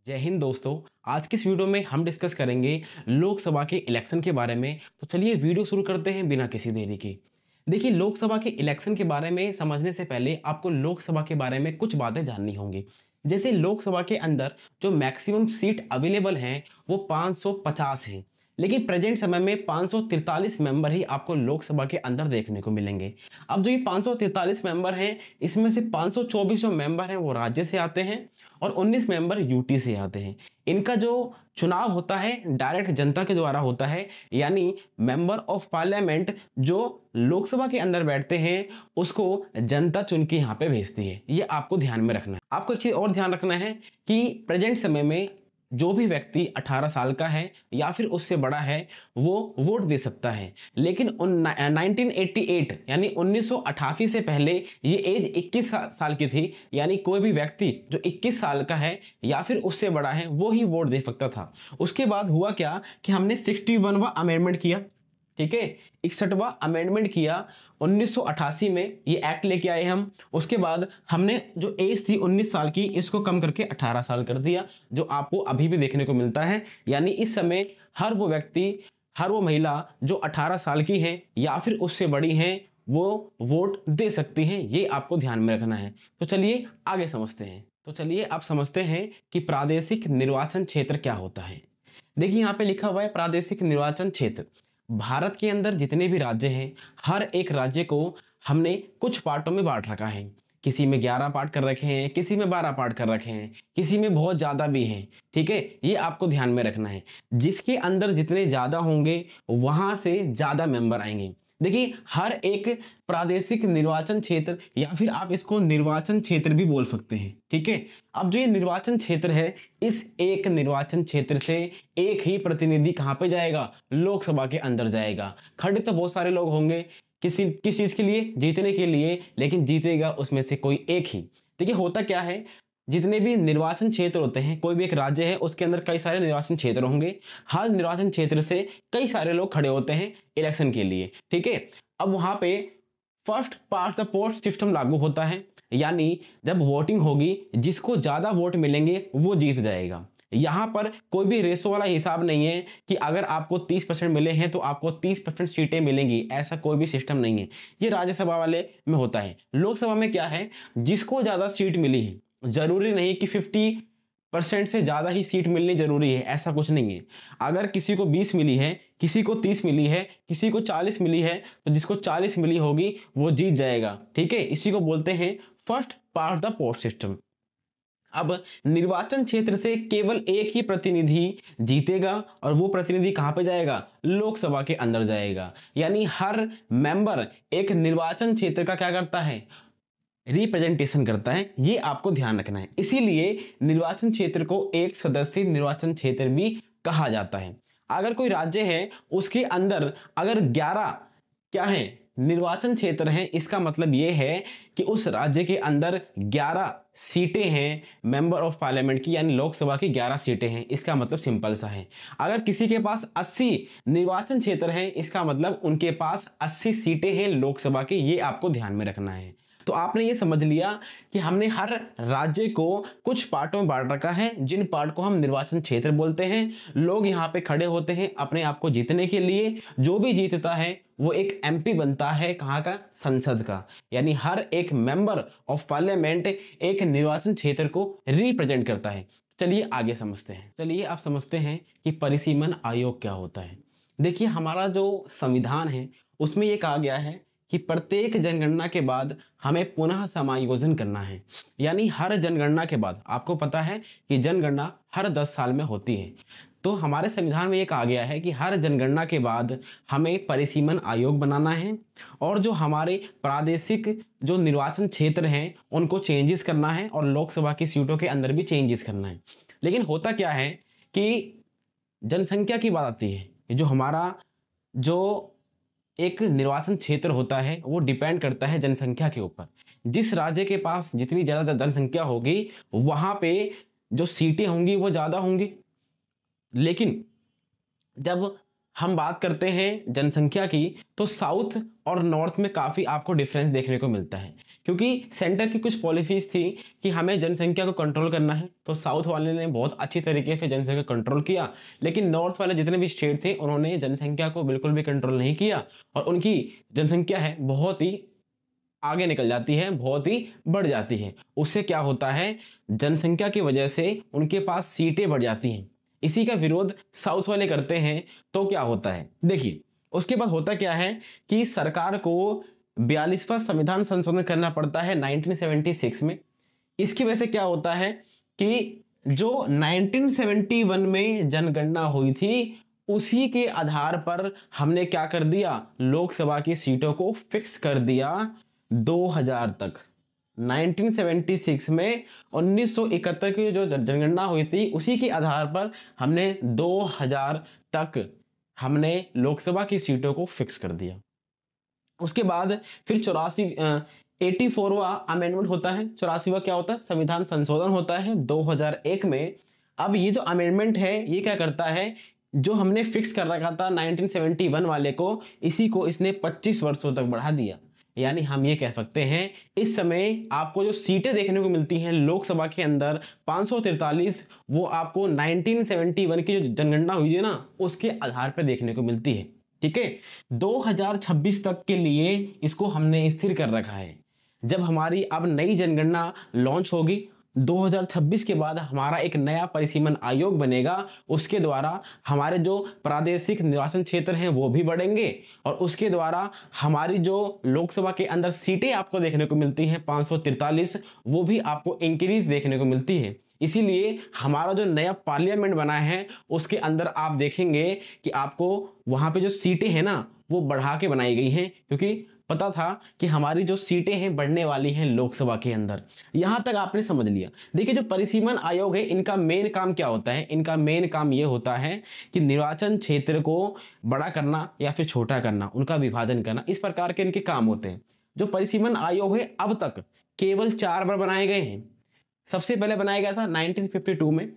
जय हिंद दोस्तों। आज की इस वीडियो में हम डिस्कस करेंगे लोकसभा के इलेक्शन के बारे में। तो चलिए वीडियो शुरू करते हैं बिना किसी देरी के। देखिए, लोकसभा के इलेक्शन के बारे में समझने से पहले आपको लोकसभा के बारे में कुछ बातें जाननी होंगी। जैसे लोकसभा के अंदर जो मैक्सिमम सीट अवेलेबल हैं वो 550 हैं, लेकिन प्रेजेंट समय में 543 मेंबर ही आपको लोकसभा के अंदर देखने को मिलेंगे। अब जो ये 543 मेंबर हैं, इसमें से 524 जो मेंबर हैं वो राज्य से आते हैं और 19 मेंबर यूटी से आते हैं। इनका जो चुनाव होता है डायरेक्ट जनता के द्वारा होता है, यानी मेंबर ऑफ पार्लियामेंट जो लोकसभा के अंदर बैठते हैं उसको जनता चुन के यहाँ पे भेजती है। ये आपको ध्यान में रखना है। आपको एक चीज और ध्यान रखना है कि प्रेजेंट समय में जो भी व्यक्ति 18 साल का है या फिर उससे बड़ा है वो वोट दे सकता है, लेकिन 1988 यानी 1988 से पहले ये एज 21 साल की थी। यानी कोई भी व्यक्ति जो 21 साल का है या फिर उससे बड़ा है वो ही वोट दे सकता था। उसके बाद हुआ क्या कि हमने 61वां अमेंडमेंट किया, ठीक है, 61वां अमेंडमेंट किया 1988 में, ये एक्ट लेके आए हम। उसके बाद हमने जो एज थी 19 साल की इसको कम करके 18 साल कर दिया, जो आपको अभी भी देखने को मिलता है। यानी इस समय हर वो व्यक्ति, हर वो महिला जो 18 साल की है या फिर उससे बड़ी हैं वो वोट दे सकती हैं। ये आपको ध्यान में रखना है। तो चलिए आगे समझते हैं। तो चलिए आप समझते हैं कि प्रादेशिक निर्वाचन क्षेत्र क्या होता है। देखिए, यहाँ पे लिखा हुआ है प्रादेशिक निर्वाचन क्षेत्र। भारत के अंदर जितने भी राज्य हैं, हर एक राज्य को हमने कुछ पार्टों में बांट रखा है। किसी में 11 पार्ट कर रखे हैं, किसी में 12 पार्ट कर रखे हैं, किसी में बहुत ज़्यादा भी हैं। ठीक है, ये आपको ध्यान में रखना है। जिसके अंदर जितने ज़्यादा होंगे वहाँ से ज़्यादा मेंबर आएंगे। देखिए, हर एक प्रादेशिक निर्वाचन क्षेत्र या फिर आप इसको निर्वाचन क्षेत्र भी बोल सकते हैं। ठीक है, अब जो ये निर्वाचन क्षेत्र है, इस एक निर्वाचन क्षेत्र से एक ही प्रतिनिधि कहाँ पे जाएगा? लोकसभा के अंदर जाएगा। खड़े तो बहुत सारे लोग होंगे किस चीज के लिए? जीतने के लिए, लेकिन जीतेगा उसमें से कोई एक ही। देखिए, होता क्या है, जितने भी निर्वाचन क्षेत्र होते हैं, कोई भी एक राज्य है उसके अंदर कई सारे निर्वाचन क्षेत्र होंगे। हर निर्वाचन क्षेत्र से कई सारे लोग खड़े होते हैं इलेक्शन के लिए। ठीक है, अब वहां पे first past the post system लागू होता है, यानी जब वोटिंग होगी जिसको ज्यादा वोट मिलेंगे वो जीत जाएगा। यहाँ पर कोई भी रेशो वाला हिसाब नहीं है कि अगर आपको 30% मिले हैं तो आपको 30% सीटें मिलेंगी, ऐसा कोई भी सिस्टम नहीं है। ये राज्यसभा वाले में होता है। लोकसभा में क्या है, जिसको ज्यादा सीट मिली है, जरूरी नहीं कि 50% से ज्यादा ही सीट मिलनी जरूरी है, ऐसा कुछ नहीं है। अगर किसी को 20 मिली है, किसी को 30 मिली है, किसी को 40 मिली है, तो जिसको 40 मिली होगी वो जीत जाएगा। ठीक है, इसी को बोलते हैं first past the post system. अब निर्वाचन क्षेत्र से केवल एक ही प्रतिनिधि जीतेगा और वो प्रतिनिधि कहां पे जाएगा? लोकसभा के अंदर जाएगा। यानी हर मेंबर एक निर्वाचन क्षेत्र का क्या करता है? रिप्रेजेंटेशन करता है। ये आपको ध्यान रखना है। इसीलिए निर्वाचन क्षेत्र को एक सदस्य निर्वाचन क्षेत्र भी कहा जाता है। अगर कोई राज्य है उसके अंदर अगर 11 क्या है निर्वाचन क्षेत्र हैं, इसका मतलब यह है कि उस राज्य के अंदर 11 सीटें हैं मेंबर ऑफ पार्लियामेंट की, यानी लोकसभा की 11 सीटें हैं। इसका मतलब सिंपल सा है। अगर किसी के पास 80 निर्वाचन क्षेत्र हैं, इसका मतलब उनके पास 80 सीटें हैं लोकसभा की। ये आपको ध्यान में रखना है। तो आपने ये समझ लिया कि हमने हर राज्य को कुछ पार्टों में बांट रखा है, जिन पार्ट को हम निर्वाचन क्षेत्र बोलते हैं। लोग यहाँ पे खड़े होते हैं अपने आप को जीतने के लिए। जो भी जीतता है वो एक एमपी बनता है, कहाँ का? संसद का। यानी हर एक मेंबर ऑफ पार्लियामेंट एक निर्वाचन क्षेत्र को रिप्रेजेंट करता है। चलिए आगे समझते हैं। चलिए आप समझते हैं कि परिसीमन आयोग क्या होता है। देखिए, हमारा जो संविधान है उसमें ये कहा गया है कि प्रत्येक जनगणना के बाद हमें पुनः समायोजन करना है। यानी हर जनगणना के बाद, आपको पता है कि जनगणना हर 10 साल में होती है, तो हमारे संविधान में ये कहा गया है कि हर जनगणना के बाद हमें परिसीमन आयोग बनाना है और जो हमारे प्रादेशिक जो निर्वाचन क्षेत्र हैं उनको चेंजेस करना है और लोकसभा की सीटों के अंदर भी चेंजेस करना है। लेकिन होता क्या है कि जनसंख्या की बात आती है, जो हमारा जो एक निर्वाचन क्षेत्र होता है वो डिपेंड करता है जनसंख्या के ऊपर। जिस राज्य के पास जितनी ज्यादा जनसंख्या होगी वहां पे जो सीटें होंगी वो ज्यादा होंगी। लेकिन जब हम बात करते हैं जनसंख्या की, तो साउथ और नॉर्थ में काफ़ी आपको डिफरेंस देखने को मिलता है, क्योंकि सेंटर की कुछ पॉलिसीज थी कि हमें जनसंख्या को कंट्रोल करना है, तो साउथ वाले ने बहुत अच्छी तरीके से जनसंख्या कंट्रोल किया, लेकिन नॉर्थ वाले जितने भी स्टेट थे उन्होंने जनसंख्या को बिल्कुल भी कंट्रोल नहीं किया और उनकी जनसंख्या है बहुत ही आगे निकल जाती है, बहुत ही बढ़ जाती है। उससे क्या होता है, जनसंख्या की वजह से उनके पास सीटें बढ़ जाती हैं। इसी का विरोध साउथ वाले करते हैं, तो क्या होता है देखिए, उसके बाद होता क्या है कि सरकार को 42वां संविधान संशोधन करना पड़ता है 1976 में। इसकी वजह से क्या होता है कि जो 1971 में जनगणना हुई थी, उसी के आधार पर हमने क्या कर दिया, लोकसभा की सीटों को फिक्स कर दिया 2000 तक। 1976 में 1971 की जो जनगणना हुई थी, उसी के आधार पर हमने 2000 तक हमने लोकसभा की सीटों को फिक्स कर दिया। उसके बाद फिर 84वां अमेंडमेंट होता है। 84वां क्या होता है, संविधान संशोधन होता है 2001 में। अब ये जो अमेंडमेंट है ये क्या करता है, जो हमने फिक्स कर रखा था 1971 वाले को, इसी को इसने 25 वर्षों तक बढ़ा दिया। यानी हम ये कह सकते हैं इस समय आपको जो सीटें देखने को मिलती हैं लोकसभा के अंदर 543, वो आपको 1971 की जो जनगणना हुई थी ना, उसके आधार पर देखने को मिलती है। ठीक है, 2026 तक के लिए इसको हमने स्थिर कर रखा है। जब हमारी अब नई जनगणना लॉन्च होगी 2026 के बाद, हमारा एक नया परिसीमन आयोग बनेगा, उसके द्वारा हमारे जो प्रादेशिक निर्वाचन क्षेत्र हैं वो भी बढ़ेंगे और उसके द्वारा हमारी जो लोकसभा के अंदर सीटें आपको देखने को मिलती हैं 543, वो भी आपको इंक्रीज देखने को मिलती है। इसीलिए हमारा जो नया पार्लियामेंट बना है उसके अंदर आप देखेंगे कि आपको वहां पे जो सीटें हैं ना वो बढ़ा के बनाई गई हैं, क्योंकि पता था कि हमारी जो सीटें हैं बढ़ने वाली हैं लोकसभा के अंदर। यहां तक आपने समझ लिया। देखिए, जो परिसीमन आयोग है इनका मेन काम क्या होता है, इनका मेन काम ये होता है कि निर्वाचन क्षेत्र को बड़ा करना या फिर छोटा करना, उनका विभाजन करना, इस प्रकार के इनके काम होते हैं। जो परिसीमन आयोग है अब तक केवल 4 बार बनाए गए हैं। सबसे पहले बनाया गया था 1952 में,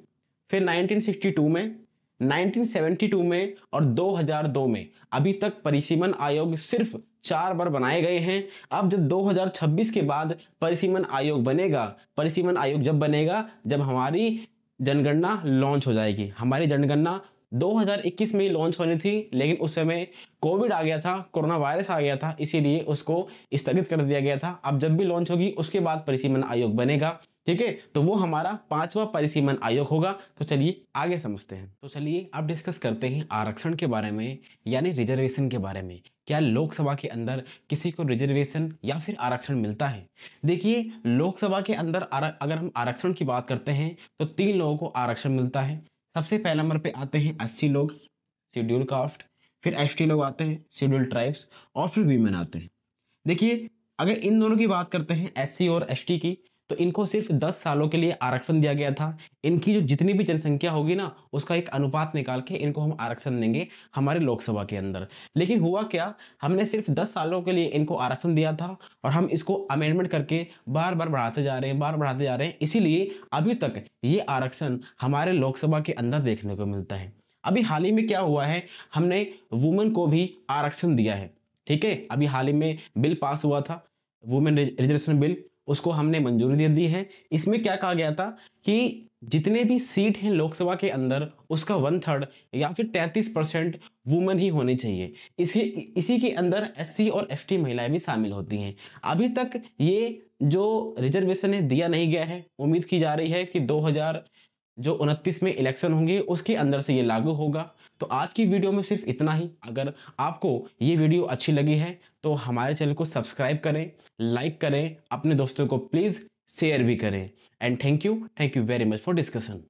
फिर 1962 में, 1972 में और 2002 में। अभी तक परिसीमन आयोग सिर्फ 4 बार बनाए गए हैं। अब जब 2026 के बाद परिसीमन आयोग बनेगा, परिसीमन आयोग जब बनेगा जब हमारी जनगणना लॉन्च हो जाएगी। हमारी जनगणना 2021 में ही लॉन्च होनी थी, लेकिन उस समय कोविड आ गया था, कोरोना वायरस आ गया था, इसीलिए उसको स्थगित कर दिया गया था। अब जब भी लॉन्च होगी उसके बाद परिसीमन आयोग बनेगा। ठीक है, तो वो हमारा 5वां परिसीमन आयोग होगा। तो चलिए आगे समझते हैं। तो चलिए अब डिस्कस करते हैं आरक्षण के बारे में, यानी रिजर्वेशन के बारे में। क्या लोकसभा के अंदर किसी को रिजर्वेशन या फिर आरक्षण मिलता है? देखिए, लोकसभा के अंदर अगर हम आरक्षण की बात करते हैं तो 3 लोगों को आरक्षण मिलता है। सबसे पहले नंबर पे आते हैं एससी लोग, शेड्यूल कास्ट, फिर एसटी लोग आते हैं, शेड्यूल ट्राइब्स, और फिर वीमेन आते हैं। देखिए, अगर इन दोनों की बात करते हैं एससी और एसटी की, तो इनको सिर्फ 10 सालों के लिए आरक्षण दिया गया था। इनकी जो जितनी भी जनसंख्या होगी ना, उसका एक अनुपात निकाल के इनको हम आरक्षण देंगे हमारे लोकसभा के अंदर। लेकिन हुआ क्या, हमने सिर्फ 10 सालों के लिए इनको आरक्षण दिया था और हम इसको अमेंडमेंट करके बार बार बढ़ाते जा रहे हैं, बार बढ़ाते जा रहे हैं। इसीलिए अभी तक ये आरक्षण हमारे लोकसभा के अंदर देखने को मिलता है। अभी हाल ही में क्या हुआ है, हमने वुमेन को भी आरक्षण दिया है। ठीक है, अभी हाल ही में बिल पास हुआ था, वुमेन रिजर्वेशन बिल, उसको हमने मंजूरी दे दी है। इसमें क्या कहा गया था कि जितने भी सीट हैं लोकसभा के अंदर, उसका 1/3 या फिर 33% वुमेन ही होनी चाहिए। इसी के अंदर एससी और एसटी महिलाएं भी शामिल होती हैं। अभी तक ये जो रिजर्वेशन है दिया नहीं गया है। उम्मीद की जा रही है कि 2029 में इलेक्शन होंगे उसके अंदर से ये लागू होगा। तो आज की वीडियो में सिर्फ इतना ही। अगर आपको ये वीडियो अच्छी लगी है तो हमारे चैनल को सब्सक्राइब करें, लाइक करें, अपने दोस्तों को प्लीज़ शेयर भी करें। And thank you very much for discussion.